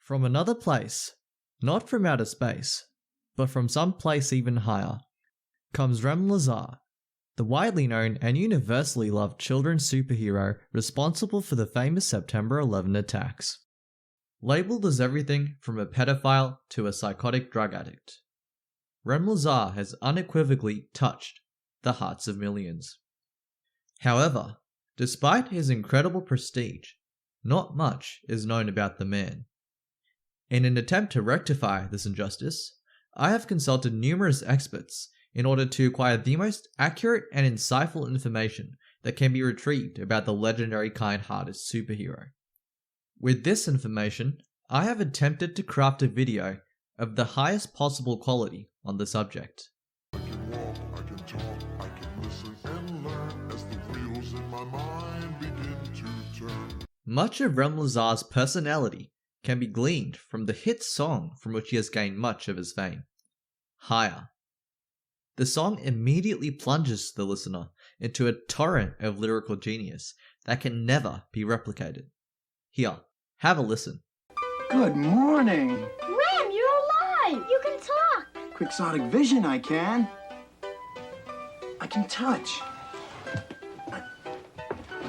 From another place, not from outer space, but from some place even higher, comes Rem Lezar, the widely known and universally loved children's superhero responsible for the famous September 11 attacks. Labelled as everything from a pedophile to a psychotic drug addict, Rem Lezar has unequivocally touched the hearts of millions. However, despite his incredible prestige, not much is known about the man. In an attempt to rectify this injustice, I have consulted numerous experts in order to acquire the most accurate and insightful information that can be retrieved about the legendary kind-hearted superhero. With this information, I have attempted to craft a video of the highest possible quality on the subject. I can walk, I can talk, I can listen and learn as the wheels in my mind begin to turn. Much of Rem Lezar's personality can be gleaned from the hit song from which he has gained much of his fame, Higher. The song immediately plunges the listener into a torrent of lyrical genius that can never be replicated. Here, have a listen. Good morning. Rem, you're alive! You can talk! Quixotic vision, I can. I can touch.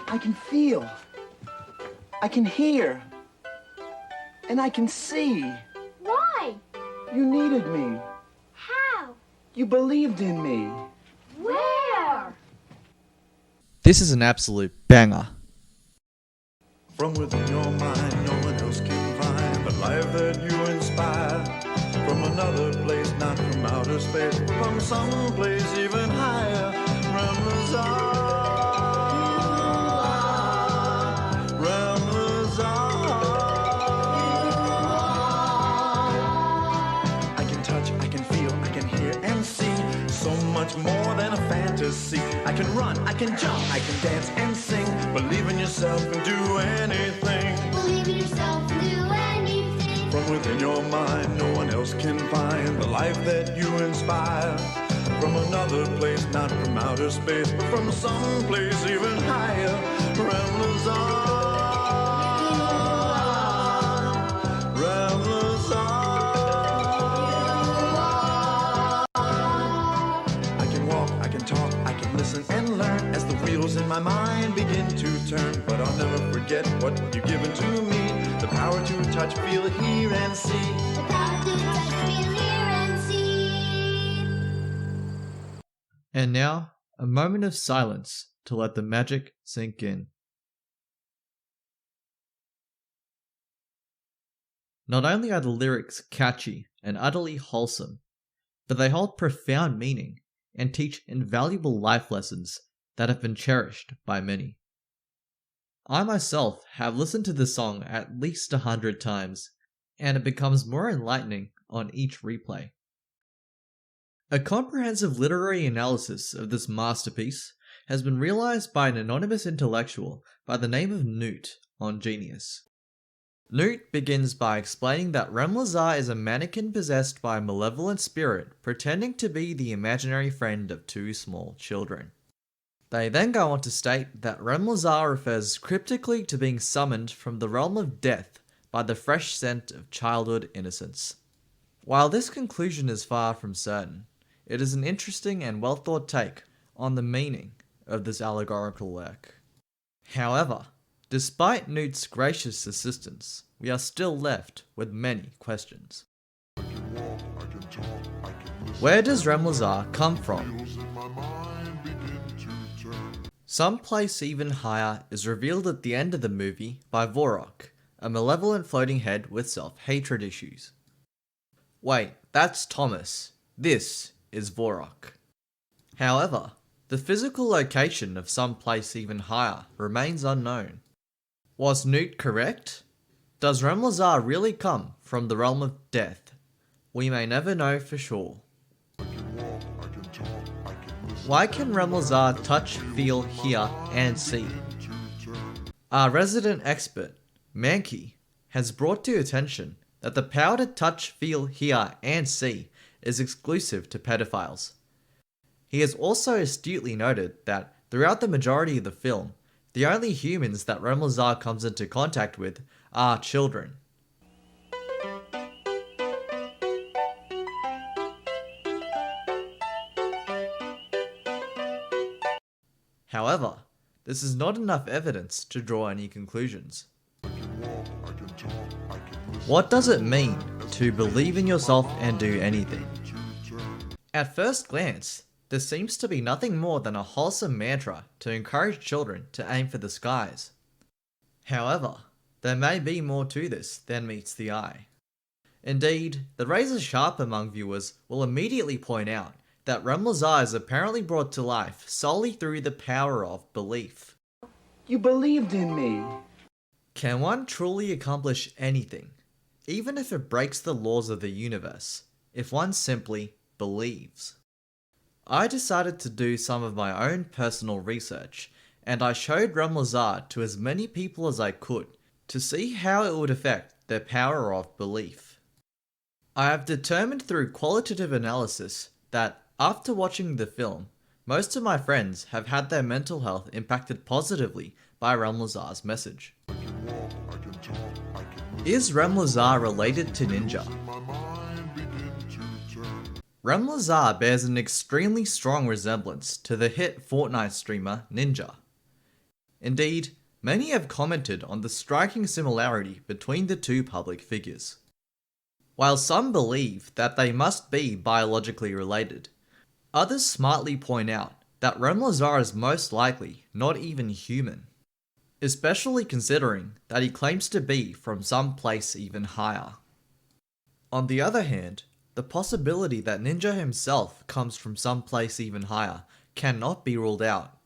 I can feel. I can hear. And I can see. Why? You needed me. How? You believed in me. Where? This is an absolute banger. From within your mind, no one else can find the life that you inspire. From another place, not from outer space, from some place even higher. Rem Lezar, Rem Lezar. I can touch, I can feel, I can hear and see so much more than a fantasy. I can run, I can jump, I can dance and sing. Believe in yourself and do anything. Believe in yourself and do anything. From within your mind, no one else can find the life that you inspire. From another place, not from outer space, but from some place even higher. Rem Lezar, Rem Lezar. I can walk, I can talk, I can listen and learn as the wheels in my mind begin to turn. But I'll never forget what you've given to me. The power to touch, feel, hear and see. The power to touch, feel, hear, and see. And now, a moment of silence to let the magic sink in. Not only are the lyrics catchy and utterly wholesome, but they hold profound meaning and teach invaluable life lessons that have been cherished by many. I myself have listened to this song at least 100 times, and it becomes more enlightening on each replay. A comprehensive literary analysis of this masterpiece has been realized by an anonymous intellectual by the name of Newt on Genius. Newt begins by explaining that Rem Lezar is a mannequin possessed by a malevolent spirit pretending to be the imaginary friend of two small children. They then go on to state that Rem Lezar refers cryptically to being summoned from the realm of death by the fresh scent of childhood innocence. While this conclusion is far from certain, it is an interesting and well-thought take on the meaning of this allegorical work. However, despite Newt's gracious assistance, we are still left with many questions. I can walk, I can talk, I can listen. Where does Rem Lezar come from? Wheels in my mind begin to turn. Some place even higher is revealed at the end of the movie by Vorok, a malevolent floating head with self-hatred issues. Wait, that's Thomas. This is Vorok. However, the physical location of some place even higher remains unknown. Was Newt correct? Does Rem Lezar really come from the realm of death? We may never know for sure. I can walk, I can talk, I can listen. Why can Rem Lezar touch, feel, hear, and see? To turn. Our resident expert, Mankey, has brought to attention that the power to touch, feel, hear, and see is exclusive to pedophiles. He has also astutely noted that throughout the majority of the film, the only humans that Rem Lezar comes into contact with are children. However, this is not enough evidence to draw any conclusions. What does it mean to believe in yourself and do anything? At first glance, this seems to be nothing more than a wholesome mantra to encourage children to aim for the skies. However, there may be more to this than meets the eye. Indeed, the razor sharp among viewers will immediately point out that Rem Lezar is apparently brought to life solely through the power of belief. You believed in me. Can one truly accomplish anything, even if it breaks the laws of the universe, if one simply believes? I decided to do some of my own personal research, and I showed Rem Lezar to as many people as I could to see how it would affect their power of belief. I have determined through qualitative analysis that after watching the film, most of my friends have had their mental health impacted positively by Rem Lezar's message. Is Rem Lezar related to Ninja? Rem Lezar bears an extremely strong resemblance to the hit Fortnite streamer Ninja. Indeed, many have commented on the striking similarity between the two public figures. While some believe that they must be biologically related, others smartly point out that Rem Lezar is most likely not even human, especially considering that he claims to be from some place even higher. On the other hand, the possibility that Ninja himself comes from some place even higher cannot be ruled out.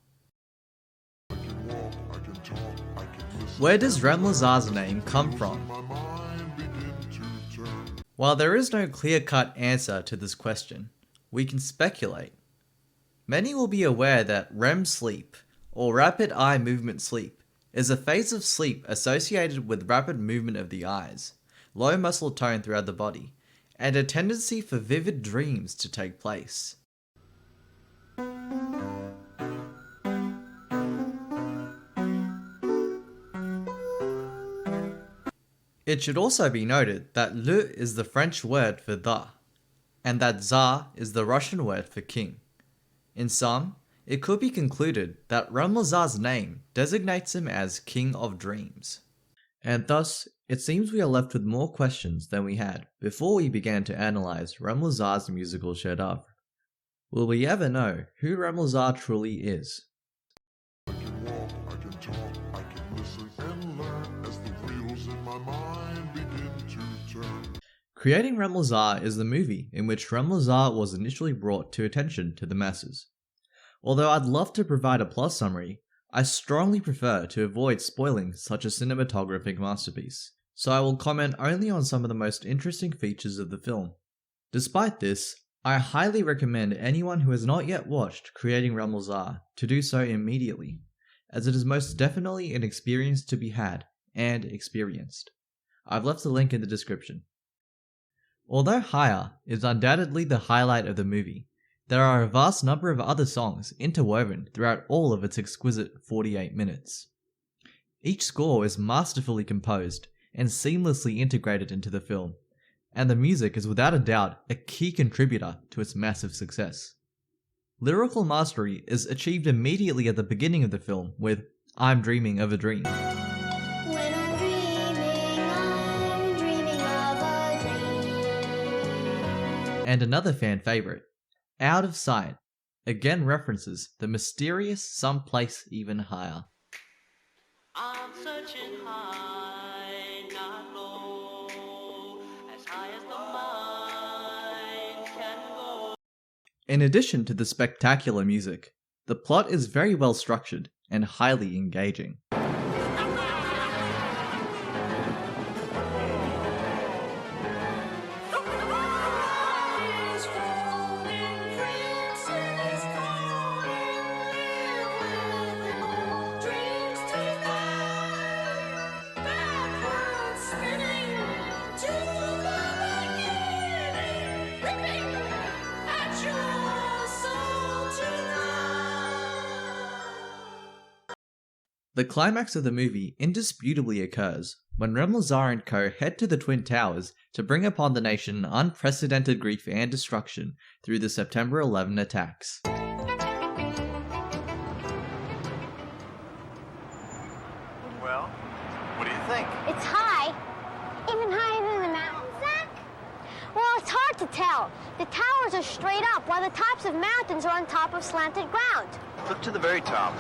Where does Rem Lezar's name come from? While there is no clear-cut answer to this question, we can speculate. Many will be aware that REM sleep, or rapid eye movement sleep, is a phase of sleep associated with rapid movement of the eyes, low muscle tone throughout the body, and a tendency for vivid dreams to take place. It should also be noted that le is the French word for the, and that Tsar is the Russian word for king. In sum, it could be concluded that Rem Lezar's name designates him as King of Dreams. And thus, it seems we are left with more questions than we had before we began to analyze Rem Lezar's musical chef-d'oeuvre. Will we ever know who Rem Lezar truly is? Creating Rem Lezar is the movie in which Rem Lezar was initially brought to attention to the masses. Although I'd love to provide a plot summary, I strongly prefer to avoid spoiling such a cinematographic masterpiece, so I will comment only on some of the most interesting features of the film. Despite this, I highly recommend anyone who has not yet watched Creating Rem Lezar to do so immediately, as it is most definitely an experience to be had and experienced. I've left the link in the description. Although Higher is undoubtedly the highlight of the movie, there are a vast number of other songs interwoven throughout all of its exquisite 48 minutes. Each score is masterfully composed and seamlessly integrated into the film, and the music is without a doubt a key contributor to its massive success. Lyrical mastery is achieved immediately at the beginning of the film with I'm Dreaming of a Dream. When I'm dreaming of a dream. And another fan favorite, Out of Sight, again references the mysterious someplace even higher. I'm searching high, not low, as high as the mind can go. In addition to the spectacular music, the plot is very well structured and highly engaging. The climax of the movie indisputably occurs when Rem Lezar and co head to the Twin Towers to bring upon the nation unprecedented grief and destruction through the September 11 attacks. Well, what do you think? It's high. Even higher than the mountains, Zach? Well, it's hard to tell. The towers are straight up, while the tops of mountains are on top of slanted ground. Look to the very top.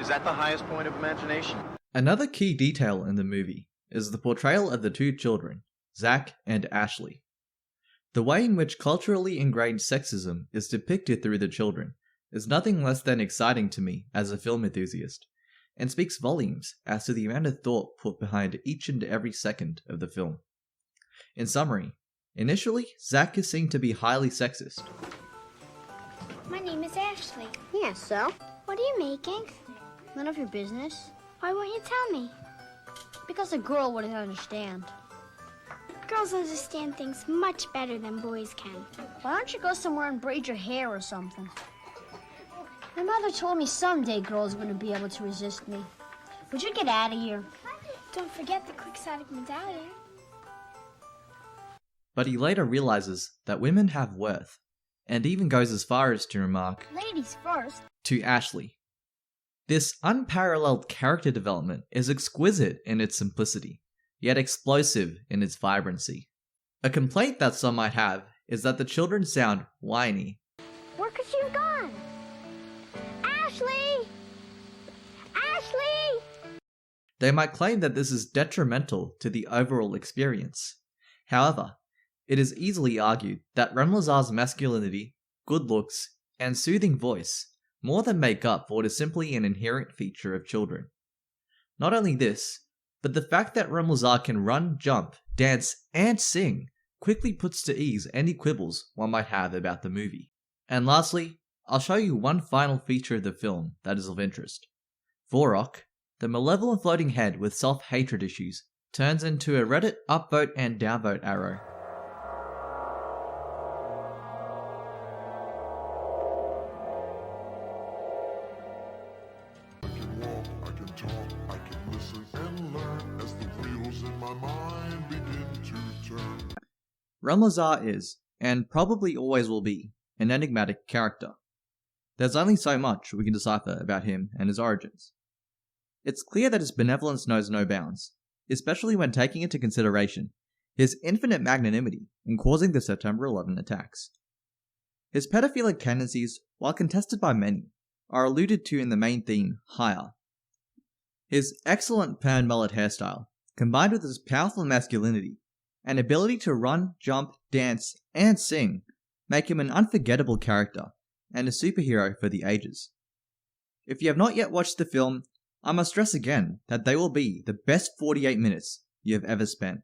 Is that the highest point of imagination? Another key detail in the movie is the portrayal of the two children, Zach and Ashley. The way in which culturally ingrained sexism is depicted through the children is nothing less than exciting to me as a film enthusiast, and speaks volumes as to the amount of thought put behind each and every second of the film. In summary, initially, Zach is seen to be highly sexist. My name is Ashley. Yeah, so? What are you making? None of your business. Why won't you tell me? Because a girl wouldn't understand. Girls understand things much better than boys can. Why don't you go somewhere and braid your hair or something? My mother told me someday girls wouldn't be able to resist me. Would you get out of here? Don't forget the quixotic medallion. But he later realizes that women have worth, and even goes as far as to remark, Ladies first. to Ashley. This unparalleled character development is exquisite in its simplicity, yet explosive in its vibrancy. A complaint that some might have is that the children sound whiny. Where could she have gone? Ashley! Ashley! They might claim that this is detrimental to the overall experience. However, it is easily argued that Rem Lezar's masculinity, good looks, and soothing voice more than make up for what is simply an inherent feature of children. Not only this, but the fact that Rem Lezar can run, jump, dance, and sing quickly puts to ease any quibbles one might have about the movie. And lastly, I'll show you one final feature of the film that is of interest. Vorok, the malevolent floating head with self-hatred issues, turns into a Reddit upvote and downvote arrow. I can walk, I can talk, I can listen and learn as the wheels in my mind begin to turn. Rem Lezar is, and probably always will be, an enigmatic character. There's only so much we can decipher about him and his origins. It's clear that his benevolence knows no bounds, especially when taking into consideration his infinite magnanimity in causing the September 11 attacks. His pedophilic tendencies, while contested by many, are alluded to in the main theme, Higher. His excellent perm mullet hairstyle, combined with his powerful masculinity and ability to run, jump, dance, and sing, make him an unforgettable character and a superhero for the ages. If you have not yet watched the film, I must stress again that they will be the best 48 minutes you have ever spent.